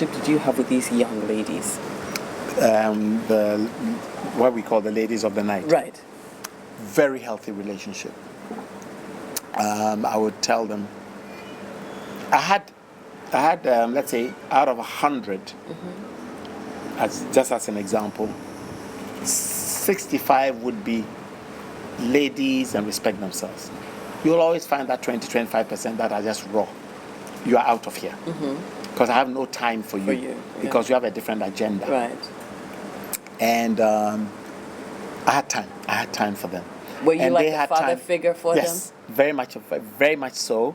relationship did you have with these young ladies? What we call the ladies of the night. Right. Very healthy relationship. I would tell them. I had let's say out of 100, just as an example, 65 would be ladies and respect themselves. You'll always find that 20-25% that are just raw. You are out of here because I have no time for you, because you have a different agenda. Right. And I had time. I had time for them. Were you like a father figure for them? Yes, very much so.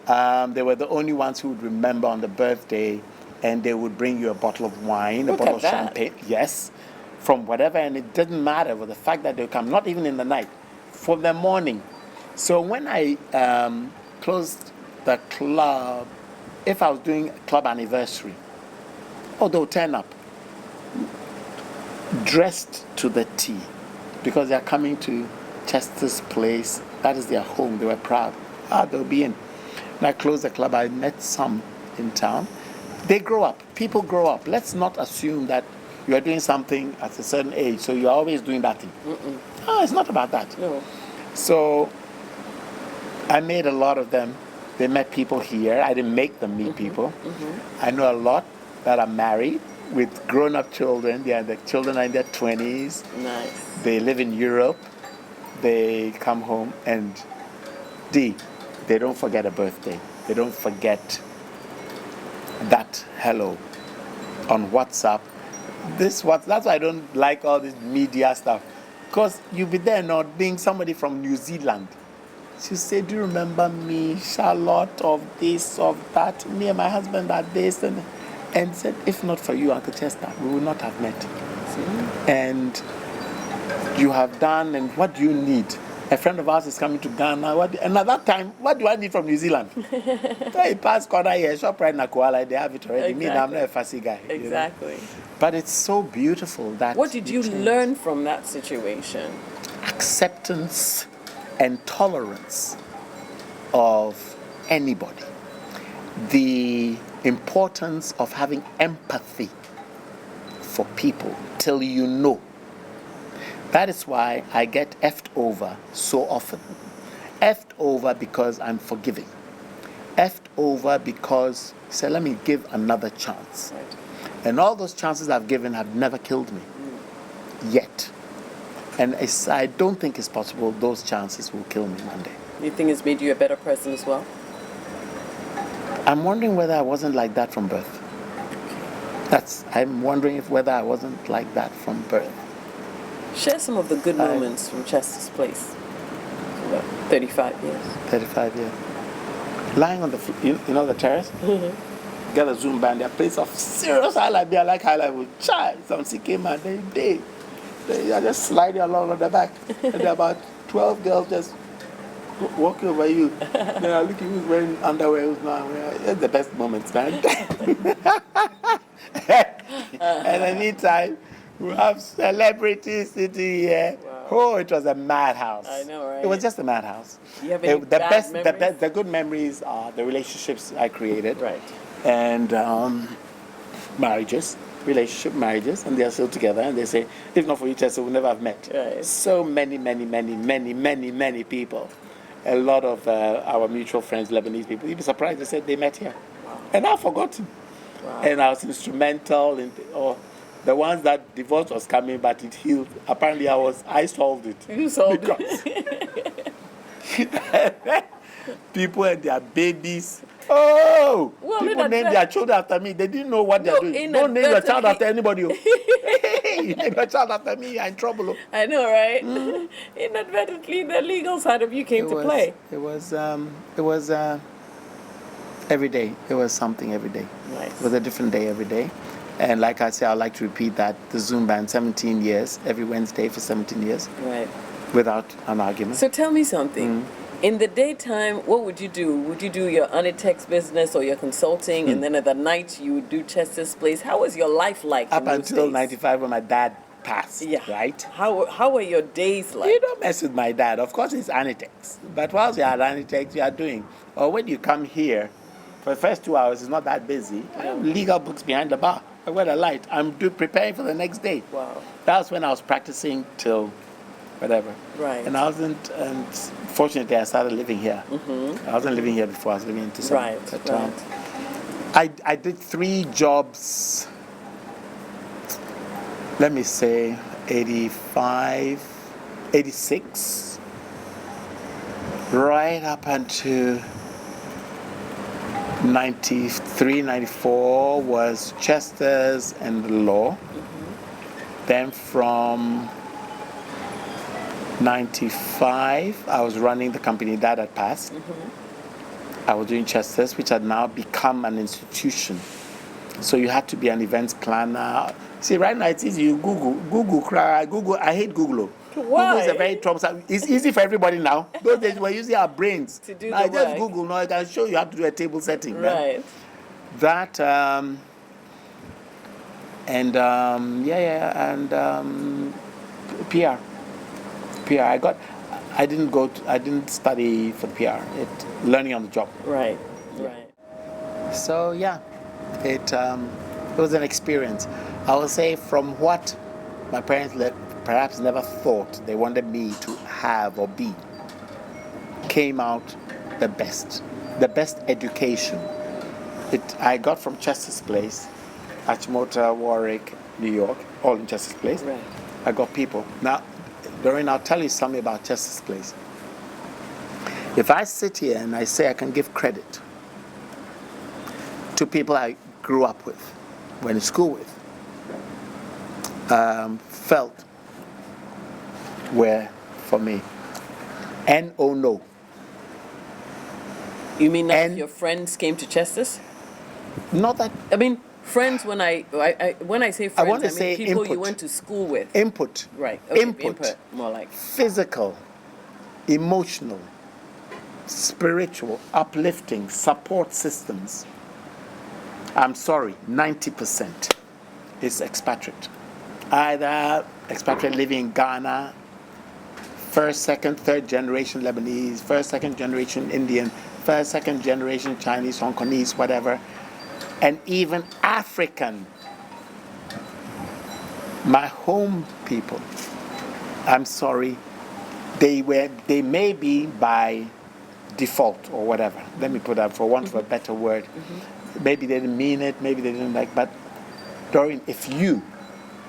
They were the only ones who would remember on the birthday, and they would bring you a bottle of wine, a bottle of champagne. Yes, from whatever, and it didn't matter with the fact that they come, not even in the night, for the morning. So when I closed the club, if I was doing a club anniversary, they'll turn up dressed to the T, because they're coming to Chester's place. That is their home. They were proud. They'll be in. When I closed the club, I met some in town. They grow up. People grow up. Let's not assume that you are doing something at a certain age, so you're always doing that thing. It's not about that. No. So I made a lot of them. They met people here. I didn't make them meet people. I know a lot that are married with grown-up children. The children are in their 20s. Nice. They live in Europe. They come home and they don't forget a birthday. They don't forget that hello on WhatsApp. That's why I don't like all this media stuff. Because you'll be there not being somebody from New Zealand. She'll say, do you remember me, Charlotte, of this, of that? Me and my husband are this. And said, if not for you, Uncle Chester, we would not have met. And you have done, and what do you need? A friend of ours is coming to Ghana. And at that time, what do I need from New Zealand? I pass corner here, shop right now, Kuala, they have it already. Exactly. Me, I'm not a fussy guy. Exactly. You know? But it's so beautiful that. What did you learn from that situation? Acceptance and tolerance of anybody. The importance of having empathy for people till you know. That is why I get effed over so often. Effed over because I'm forgiving. Effed over because, say, let me give another chance. Right. And all those chances I've given have never killed me. Yet. And I don't think it's possible those chances will kill me one day. You think it's made you a better person as well? I'm wondering whether I wasn't like that from birth. I'm wondering whether I wasn't like that from birth. Share some of the good moments from Chester's place. About 35 years. 35 years. Lying on the, you know the terrace? Get a Zoom band, their place of serious highlight. I like highlight with chai. Some CK man, they are just sliding along on the back. And there are about 12 girls just walking over you. They are looking who's wearing underwear, who's not wearing. It's the best moments, man. And anytime we have celebrities sitting here. Wow. Oh, it was a madhouse. I know, right? It was just a madhouse. You have any the good memories are the relationships I created. Right. And marriages, and they are still together. And they say, if not for you, Chester, we'll never have met. Right. So many people. A lot of our mutual friends, Lebanese people, you'd be surprised they said they met here. Wow. And I've forgotten. Wow. And I was instrumental in the ones that divorce was coming, but it healed. Apparently, I solved it. You solved it. People and their babies. Oh! Well, people name their children after me. They didn't know what they're doing. Don't name your child after anybody. You name your child after me, you're in trouble. I know, right? Inadvertently, the legal side of you came to play. It was every day. It was something every day. Nice. It was a different day every day. And like I say, I like to repeat that. The Zoom band, 17 years, every Wednesday for 17 years. Right. Without an argument. So tell me something. In the daytime, what would you do? Would you do your Anitex business or your consulting, and then at the night you would do Chester's place? How was your life like? Up until 95 when my dad passed, right? How were your days like? You don't mess with my dad. Of course, it's Anitex. But whilst you're at Anitex, you are doing. Or when you come here, For the first 2 hours, it's not that busy. I have legal books behind the bar. I wear a light. I'm preparing for the next day. Wow. That's when I was practicing till whatever. Right. And and fortunately, I started living here. I wasn't living here before. I was living in Tucson. Right. But, Right. I did 3 jobs. Let me say 85, 86, right up until 93, 94 was Chester's and law. Then from 95, I was running the company that had passed. I was doing Chester's, which had now become an institution. So you had to be an events planner. See, right now it's easy. You Google. I hate Google. Why? Google is a very troublesome. It's easy for everybody now. Those days we're using our brains. To do now the just work. Google. Now I can show you how to do a table setting. man. Right. That and PR. I didn't study for the PR. Learning on the job. Right. Right. So yeah, it was an experience. I will say from what my parents perhaps never thought they wanted me to have or be, came out the best education. I got from Chester's Place, Achimota, Warwick, New York, all in Chester's Place. Right. I got people. Now, Doreen, I'll tell you something about Chester's Place. If I sit here and I say I can give credit to people I grew up with, went to school with, felt were for me. No. You mean none of your friends came to Chester's? Not that I mean, friends. When I say friends, want to I mean say people you input. went to school with. input. Right. Okay, Input. more like. Physical, emotional, spiritual, uplifting, support systems. I'm sorry, 90% is expatriate. Either expatriate living in Ghana, first, second, third generation Lebanese, first, second generation Indian, first, second generation Chinese, Hong Kongese, whatever, and even African. My home people, I'm sorry, they may be by default or whatever. Let me put that for want of a better word. Maybe they didn't mean it, maybe they didn't like, but Doreen, if you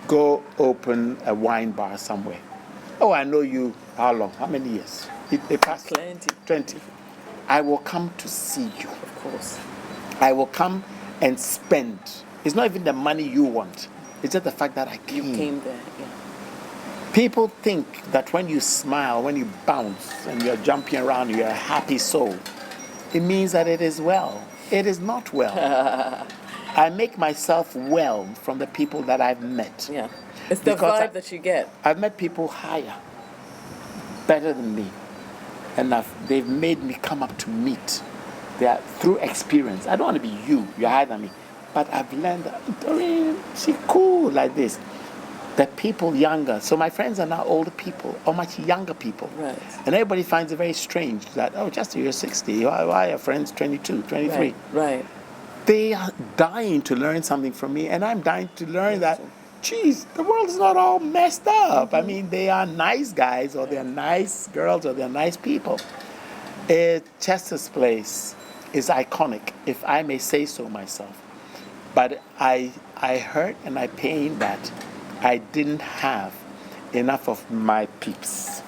go open a wine bar somewhere, I know you, how long, how many years? It passed? Plenty. 20. I will come to see you. Of course. I will come and spend. It's not even the money you want. It's just the fact that I came. You came there. Yeah. People think that when you smile, when you bounce, and you're jumping around, you're a happy soul. It means that it is well. It is not well. I make myself well from the people that I've met. Yeah. It's the Because vibe that you get. I've met people higher, better than me, and they've made me come up to meet. They are through experience. I don't want to be you. You're higher than me, but I've learned that Doreen, she's cool like this. The people younger. So my friends are now older people, or much younger people. Right. And everybody finds it very strange that, just you're 60. Why are friends 22, 23? Right. They are dying to learn something from me, and I'm dying to learn that, geez, the world is not all messed up. I mean, they are nice guys, or they're nice girls, or they're nice people. Chester's Place is iconic, if I may say so myself. But I hurt and I pain that I didn't have enough of my peeps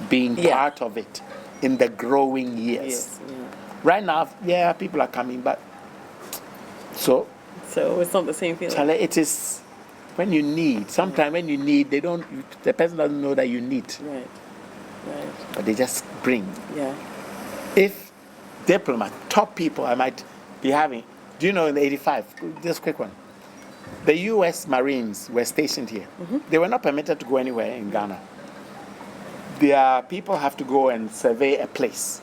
being part of it in the growing years. Yes. Yeah. Right now, people are coming, but so it's not the same feeling. Charlie, it is when you need. Sometimes when you need, the person doesn't know that you need. Right. But they just bring. Yeah. If diplomat, top people I might be having, do you know in 85, just quick one, the U.S. Marines were stationed here. They were not permitted to go anywhere in Ghana. Their people have to go and survey a place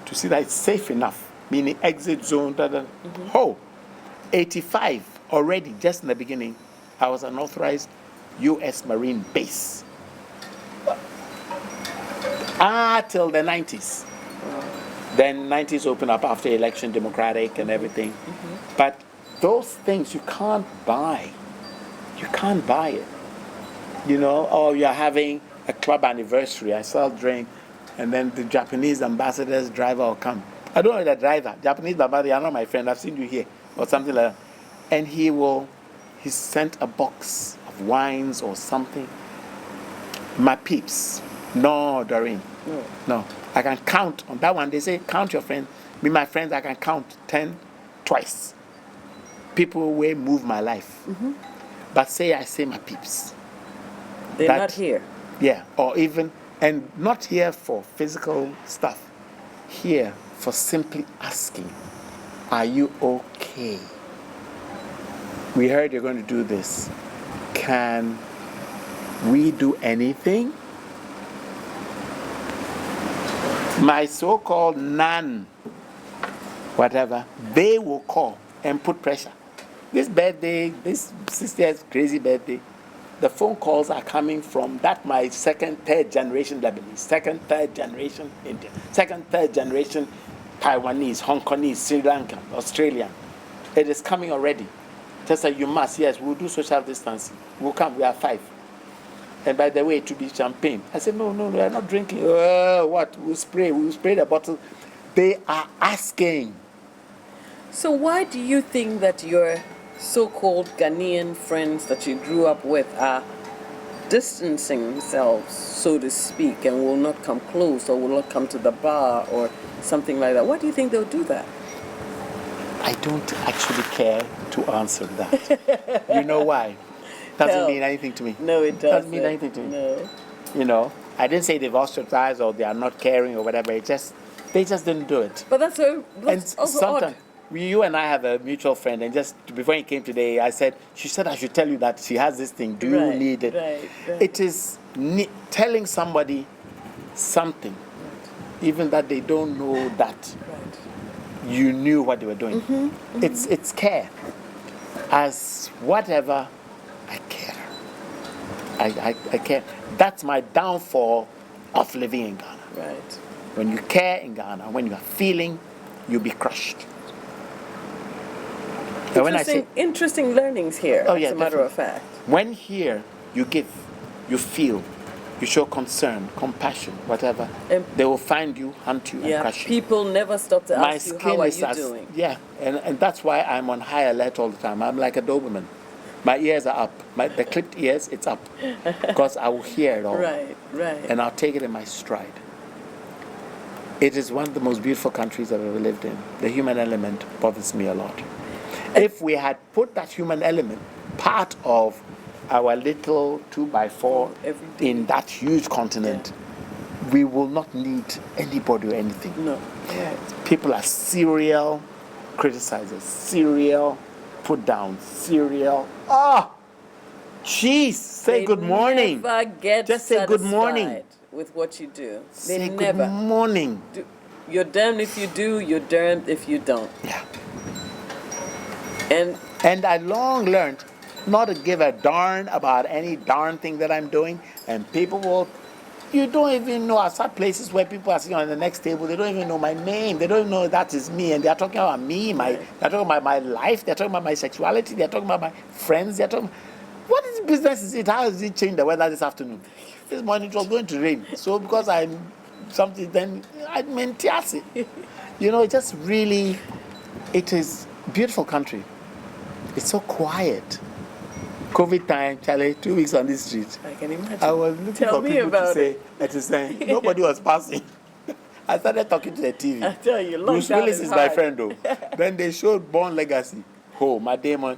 to see that it's safe enough, meaning exit zone, 85 already, just in the beginning, I was an authorized U.S. Marine base. Till the 90s. Then 90s opened up after election, democratic and everything. But those things you can't buy. You can't buy it. You know, or you're having a club anniversary, I sell drink, and then the Japanese ambassador's driver will come. I don't know the driver, Japanese ambassador, you're not my friend, I've seen you here, or something like that. And he sent a box of wines or something. My peeps, no, Doreen, no. I can count on that one. They say, count your friends. Me, my friends, I can count 10 twice. People will move my life. But I say my peeps. They're not here. Yeah, or even, and not here for physical stuff. Here for simply asking, are you okay? We heard you're going to do this. Can we do anything? My so-called nan, whatever, they will call and put pressure. This birthday, this sister's crazy birthday, the phone calls are coming from that my second, third generation Lebanese, second, third generation Indian, second, third generation Taiwanese, Hong Kongese, Sri Lankan, Australian. It is coming already. Just like you must, yes, we'll do social distancing. We'll come, we are 5. And by the way, it will be champagne. I said, no, we are not drinking. What? We'll spray the bottle. They are asking. So why do you think that your so-called Ghanaian friends that you grew up with are distancing themselves, so to speak, and will not come close or will not come to the bar or something like that? Why do you think they'll do that? I don't actually care to answer that. You know why? Doesn't mean anything to me. No, it doesn't. Doesn't mean anything to me. No. You know, I didn't say they've ostracized or they are not caring or whatever. They just didn't do it. But that's also sometimes odd. you and I have a mutual friend, and just before he came today, she said I should tell you that she has this thing. Do you need it? Right. It is telling somebody something, even that they don't know that you knew what they were doing. It's care. As whatever, I care. I care. That's my downfall of living in Ghana. Right. When you care in Ghana, when you are feeling, you'll be crushed. And when I say Interesting learnings here, as a matter of fact. When here, you give, you feel, you show concern, compassion, whatever, they will find you, hunt you, and crush you. People never stop to ask you, how are you doing? Yeah, and that's why I'm on high alert all the time. I'm like a Doberman. My ears are up. The clipped ears, it's up. Because I will hear it all. Right. And I'll take it in my stride. It is one of the most beautiful countries I've ever lived in. The human element bothers me a lot. If we had put that human element part of our little 2x4 in that huge continent, we will not need anybody or anything. No. Right. People are serial criticizers, serial put down, serial. Jeez, say good morning. Never get Just say good morning with what you do. Say good morning. You're damned if you do, you're damned if you don't. Yeah. And I long learned not to give a darn about any darn thing that I'm doing, and people you don't even know. I've had places where people are sitting on the next table, they don't even know my name, they don't know that is me, and they're talking about me, they're talking about my life, they're talking about my sexuality, they're talking about my friends, they're talking, what is business is it? How has it changed the weather this afternoon? This morning it was going to rain, so because I'm something, then I meant tiasi. You know, it just really, it is a beautiful country. It's so quiet. COVID time, Charlie, 2 weeks on this street. I can imagine. I was looking for people to say, nobody was passing. I started talking to the TV. I tell you, Bruce Willis is my friend, though. Then they showed Born Legacy. My Damon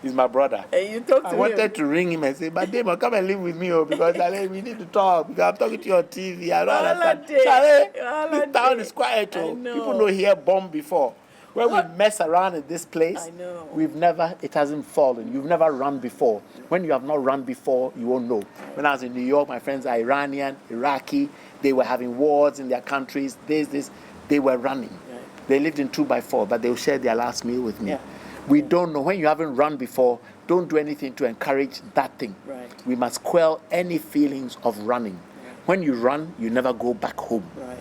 is my brother. And you talked to him. I wanted to ring him and say, but Damon, come and live with me, because Charlie, we need to talk. Because I'm talking to your TV. I don't understand. Charlie, this town is quiet. People know here bomb before. When we mess around in this place, it hasn't fallen. You've never run before. When you have not run before, you won't know. When I was in New York, my friends are Iranian, Iraqi. They were having wars in their countries. They were running. Right. They lived in 2x4, but they will share their last meal with me. Yeah. We don't know. When you haven't run before, don't do anything to encourage that thing. Right. We must quell any feelings of running. Right. When you run, you never go back home. Right.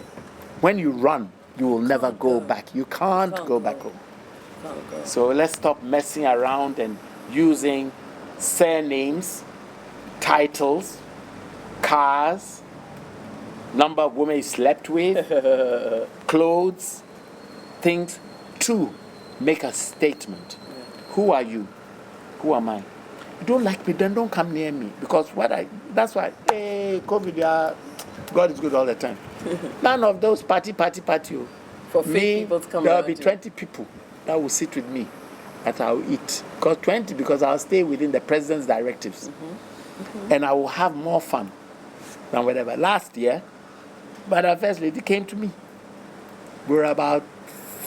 When you run, you will never Can't go go. back. You can't Can't go back go. home. Can't go. So let's stop messing around and using surnames, titles, cars, number of women you slept with, clothes, things to make a statement. Who are you? Who am I? You don't like me, then don't come near me. Because that's why, hey, COVID, yeah, God is good all the time. None of those party. Oh. For fake people to come there will around be you. 20 people that will sit with me that I'll eat. Because I'll stay within the president's directives. And I will have more fun than whatever. Last year, but our first lady came to me. We were about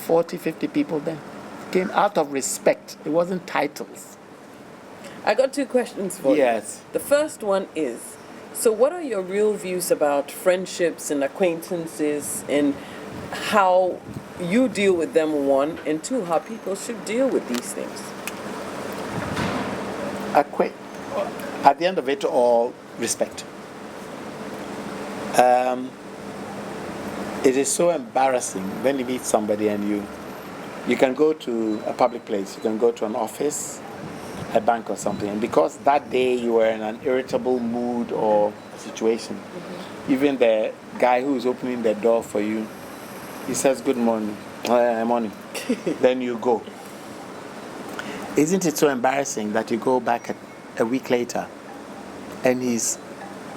40, 50 people then. Came out of respect. It wasn't titles. I got 2 questions for you. Yes. The first one is, so what are your real views about friendships and acquaintances and how you deal with them, 1, and 2, how people should deal with these things? At the end of it all, respect. It is so embarrassing when you meet somebody and you can go to a public place, you can go to an office, a bank or something, and because that day you were in an irritable mood or situation, even the guy who is opening the door for you, he says good morning, morning, then you go. Isn't it so embarrassing that you go back a week later and he's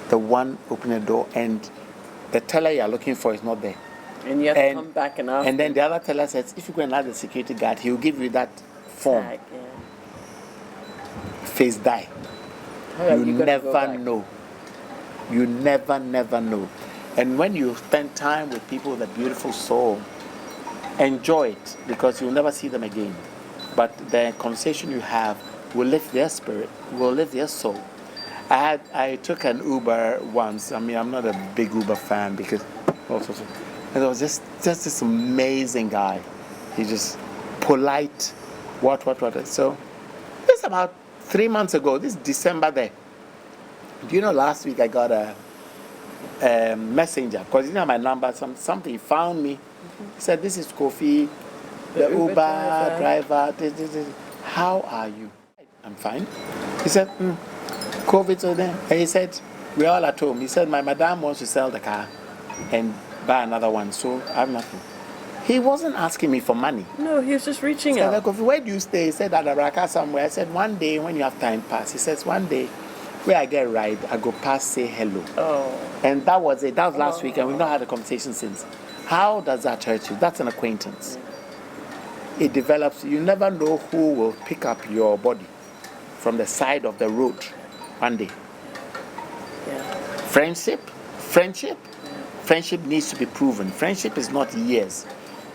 the one opening the door and the teller you're looking for is not there? And you have to come back and ask. And then the other teller says, if you go and ask the security guard, he'll give you that form. Tag, Face die. You never know. You never know. And when you spend time with people with a beautiful soul, enjoy it because you'll never see them again. But the conversation you have will lift their spirit, will lift their soul. I took an Uber once. I mean, I'm not a big Uber fan because and it was just this amazing guy. He's just polite. What. So this about 3 months ago, this December there. Do you know last week I got a messenger because he didn't have my number. Something he found me. He said, "This is Kofi, the Uber driver. How are you?" I'm fine. He said, "COVID's over there." And he said, "We're all at home." He said, "My madam wants to sell the car and buy another one, so I have nothing." He wasn't asking me for money. No, he was just reaching out. Kofi, where do you stay? He said, "At Abraka somewhere." I said, "One day when you have time, pass." He says, "One day where I get a ride, I go past, say hello." Oh. And that was it. That was last week, and we've not had a conversation since. How does that hurt you? That's an acquaintance. It develops. You never know who will pick up your body from the side of the road one day. Yeah. Friendship needs to be proven. Friendship is not years.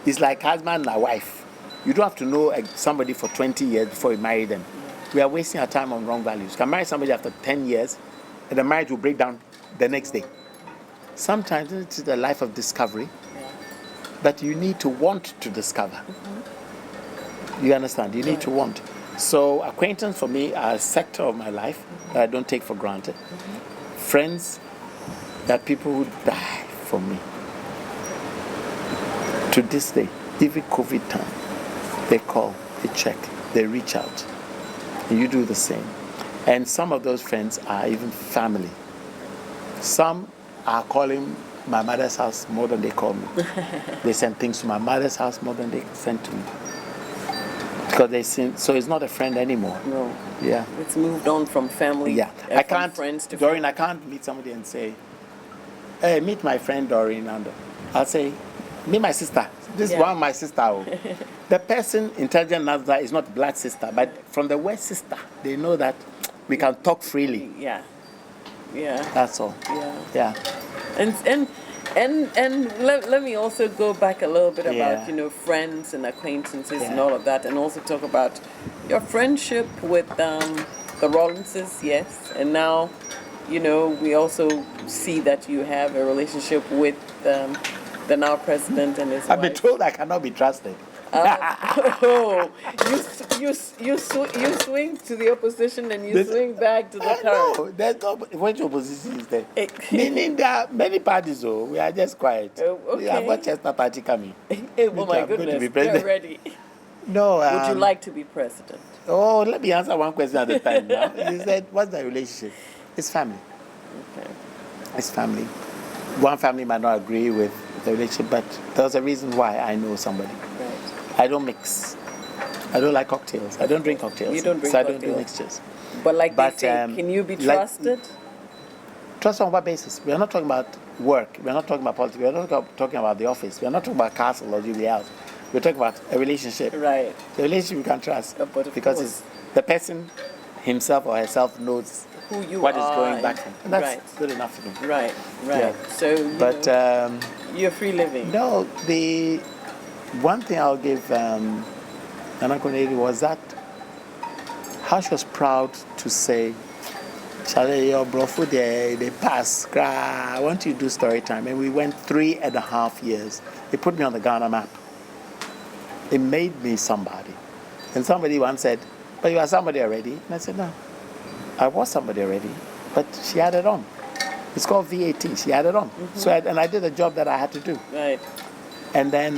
It's like husband and wife. You don't have to know somebody for 20 years before you marry them. We are wasting our time on wrong values. You can marry somebody after 10 years, and the marriage will break down the next day. Sometimes it's the life of discovery that you need to want to discover. You understand? You need to want. So acquaintance for me are a sector of my life that I don't take for granted. Friends that people who die for me. To this day, even COVID time, they call, they check, they reach out. And you do the same. And some of those friends are even family. Some are calling my mother's house more than they call me. They send things to my mother's house more than they send to me. Because they send, so it's not a friend anymore. No. Yeah. It's moved on from family. Yeah. I can't, friends to Doreen, I can't meet somebody and say, "Hey, meet my friend Doreen Andoh." I'll say, "Meet my sister. This is one of my sister." Oh. The person, intelligent enough, that is not blood sister, but from the word sister, they know that we can talk freely. Yeah. That's all. Yeah. And let me also go back a little bit about friends and acquaintances and all of that, and also talk about your friendship with the Rollinses, yes, and now we also see that you have a relationship with the now president and his wife. I've been told I cannot be trusted. Oh, you swing to the opposition and you This- swing back to the current. No, there's no which opposition is there. Meaning there are many parties, oh, we are just quiet. Oh, okay. I've got Chester Party coming. Hey, oh Me my too, I'm going to goodness, be get president. ready. No. Would you like to be president? Oh, let me answer one question at a time now. You said, what's the relationship? It's family. Okay. It's family. One family might not agree with the relationship, but there's a reason why I know somebody. Right. I don't mix. I don't like cocktails. I don't drink cocktails. You don't drink so I don't do cocktails. mixtures. But like But, they say, can you be like- trusted? Trust on what basis? We are not talking about work. We are not talking about politics. We are not talking about the office. We are not talking about castle or Jubilee House. We're talking about a relationship. Right. The relationship you can trust But of because course. it's the person himself or herself knows Who you what is are. going back from. And that's Right. good enough for me. Right. Right. Yeah. So, you But know, you're free living. no, the one thing I'll give Nana Konedi was that how she was proud to say, Charlie, your bro, they pass. I want you to do story time. And we went 3.5 years. It put me on the Ghana map. It made me somebody. And somebody once said, but you are somebody already. And I said, no, I was somebody already. But she added on. It's called VAT. She added on. So I did a job that I had to do. Right. And then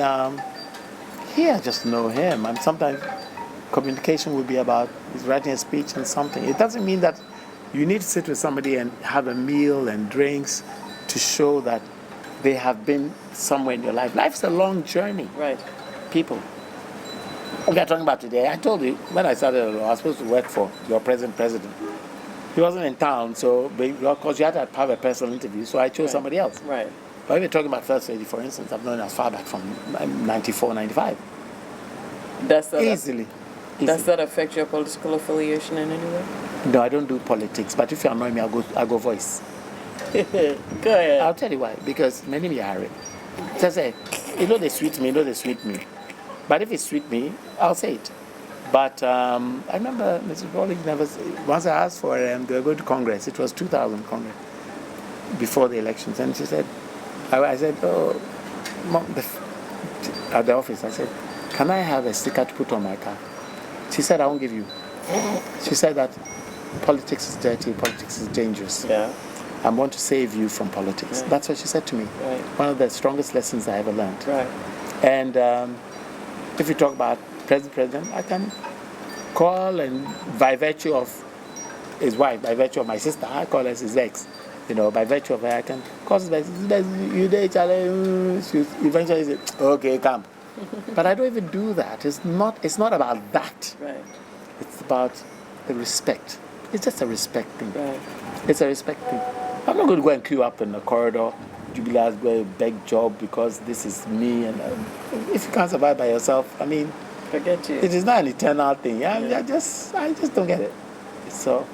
here I just know him. And sometimes communication will be about he's writing a speech and something. It doesn't mean that you need to sit with somebody and have a meal and drinks to show that they have been somewhere in your life. Life's a long journey, Right. people. We are talking about today. I told you when I started, I was supposed to work for your present president. He wasn't in town, so because you had to have a personal interview, so I chose somebody else. Right. But if you're talking about First Lady, for instance, I've known her as far back from 94, 95. Does that Easily. Does that affect your political affiliation in any way? No, I don't do politics, but if you annoy me, I'll go voice. Go ahead. I'll tell you why. Because many me are so I say, they sweet me, they sweet me. But if it sweet me, I'll say it. But I remember Mrs. Rowley once I asked for they were going to Congress. It was 2000 Congress before the elections, and she said, I said, oh, Mom, at the office, I said, can I have a sticker to put on my car? She said, I won't give you. She said that politics is dirty, politics is dangerous. Yeah. I want to save you from politics. Right. That's what she said to me. Right. One of the strongest lessons I ever learned. Right. And if you talk about president, I can call, and by virtue of his wife, by virtue of my sister, I call her his ex. By virtue of her, I can call his ex. You there, Charlie? She eventually say, okay, come. But I don't even do that. It's not about that. Right. It's about the respect. It's just a respect thing. Right. It's a respect thing. I'm not going to go and queue up in the corridor, Jubilee's go a beg job because this is me. And if you can't survive by yourself, I mean, Forget you. it is not an eternal thing. I just don't get it. So,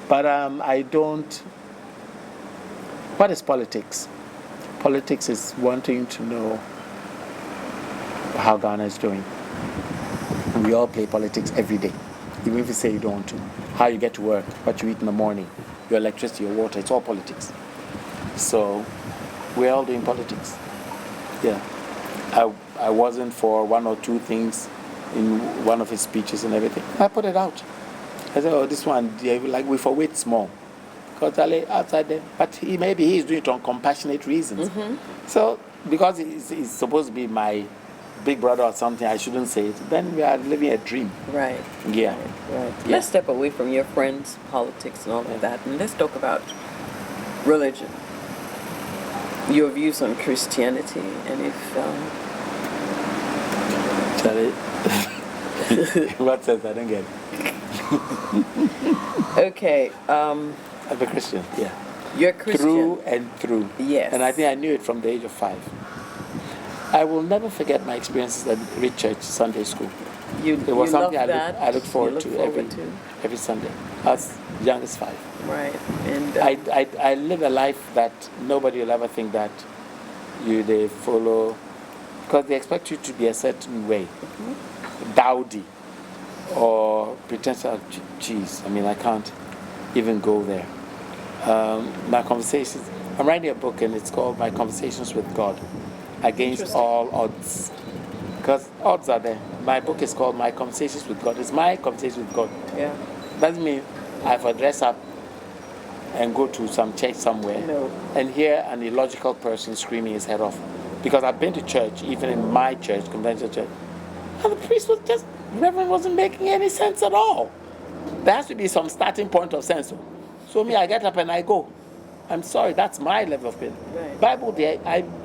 but I don't. What is politics? Politics is wanting to know how Ghana is doing. We all play politics every day, even if you say you don't want to. How you get to work, what you eat in the morning, your electricity, your water, it's all politics. So we're all doing politics. Yeah. I wasn't for one or two things in one of his speeches and everything. I put it out. I said, oh, this one, like we forwait small. Because outside there, but maybe he's doing it on compassionate reasons. So because he's supposed to be my big brother or something, I shouldn't say it. Then we are living a dream. Right. Yeah. Right. Yeah. Let's step away from your friends, politics, and all of that, and let's talk about religion. Your views on Christianity, and if Charlie, what says I don't get it. okay, I'm a Christian, yeah. you're Christian. Through and through. Yes. And I think I knew it from the age of 5. I will never forget my experiences at Rich Church Sunday School. It was something I look forward to every Sunday. I was young as 5. Right. And I live a life that nobody will ever think that they follow, because they expect you to be a certain way, dowdy or pretentious. Geez, I mean, I can't even go there. My conversations, I'm writing a book and it's called My Conversations with God, Against All Odds. Because odds are there. My book is called My Conversations with God. It's my conversation with God. Yeah. Doesn't mean I have to dress up and go to some church somewhere No. and hear an illogical person screaming his head off. Because I've been to church, even in my church, conventional church, and the priest was just, Reverend wasn't making any sense at all. There has to be some starting point of sense. So me, I get up and I go. I'm sorry, that's my level of faith. Right. Bible,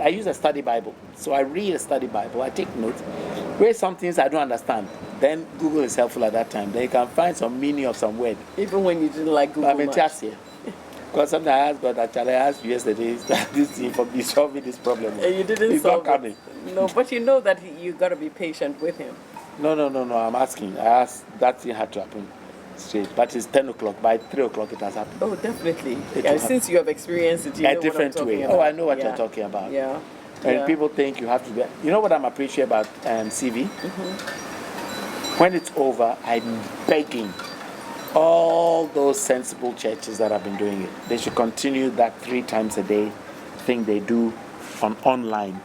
I use a study Bible. So I read a study Bible, I take notes, where some things I don't understand. Then Google is helpful at that time. Then you can find some meaning of some word. Even when you didn't like Google I'm in much. church here. Because sometimes I asked God, actually, I asked you yesterday, that this thing for me solving this problem. And you didn't It's solve not coming. it. No, but you know that you got to be patient with him. No, I'm asking. I asked, that thing had to happen straight. But it's 10 o'clock. By 3 o'clock, it has happened. Oh, definitely. It Yeah, will since you have experienced it, you A know different what I'm way. talking about. Oh, I know what Yeah. you're talking about. Yeah. And Yeah. people think you have to be. You know what I'm appreciating about CV? When it's over, I'm begging all those sensible churches that have been doing it. They should continue that 3 times a day thing they do on online.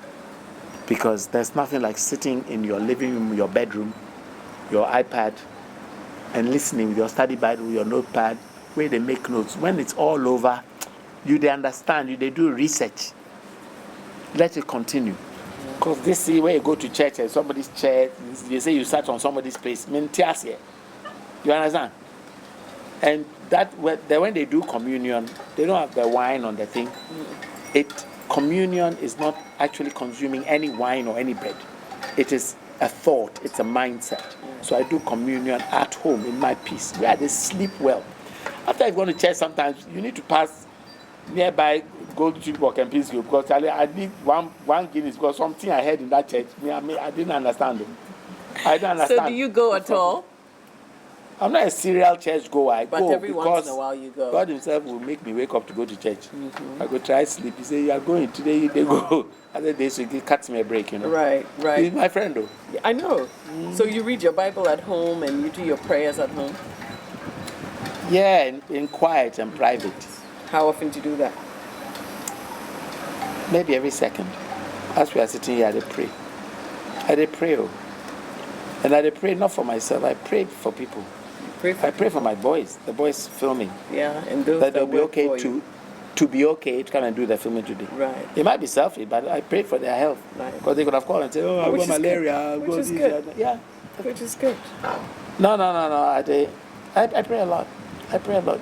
Because there's nothing like sitting in your living room, your bedroom, your iPad, and listening with your study Bible, your notepad, where they make notes. When it's all over, they understand, they do research. Let it continue. Because this see where you go to church and somebody's chair, they say you sat on somebody's place. You understand? And that when they do communion, they don't have the wine on the thing. Communion is not actually consuming any wine or any bread. It is a thought, it's a mindset. So I do communion at home in my peace, where they sleep well. After I go to church, sometimes you need to pass nearby, go to Walk and Peace Group, because I need one Guinness, because something I heard in that church, I didn't understand them. I don't understand. So do you go at all? I'm not a serial church goer. I But go every once because in a while you go. God himself will make me wake up to go to church. I go try sleep. He say, you are going today, they go. Other days, he cuts me a break, Right. He's my friend, though. I know. So you read your Bible at home and you do your prayers at home? Yeah, in quiet and private. How often do you do that? Maybe every second. As we are sitting here, I pray. I pray. And I pray not for myself, I pray for people. I pray for my boys, the boys filming. Yeah, and those that they'll be work okay for you. to be okay to come and do the filming today. Right. It might be selfish, but I pray for their health. Right. Because they could have called and said, oh, I've got malaria. Which is good. Yeah. Which is good. No. I pray a lot.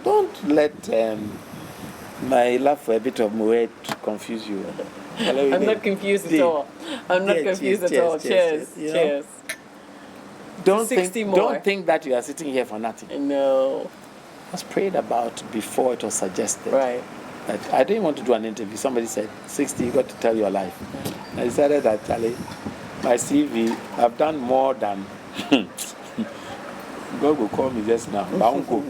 Don't let my love for a bit of Moet confuse you. I'm not confused at all. I'm not confused at all. Cheers. Don't 60 more. Don't think that you are sitting here for nothing. No. I was prayed about before it was suggested. Right. That I didn't want to do an interview. Somebody said, 60, you got to tell your life. I decided that, Charlie, my CV, I've done more than... God will call me just now. I won't go.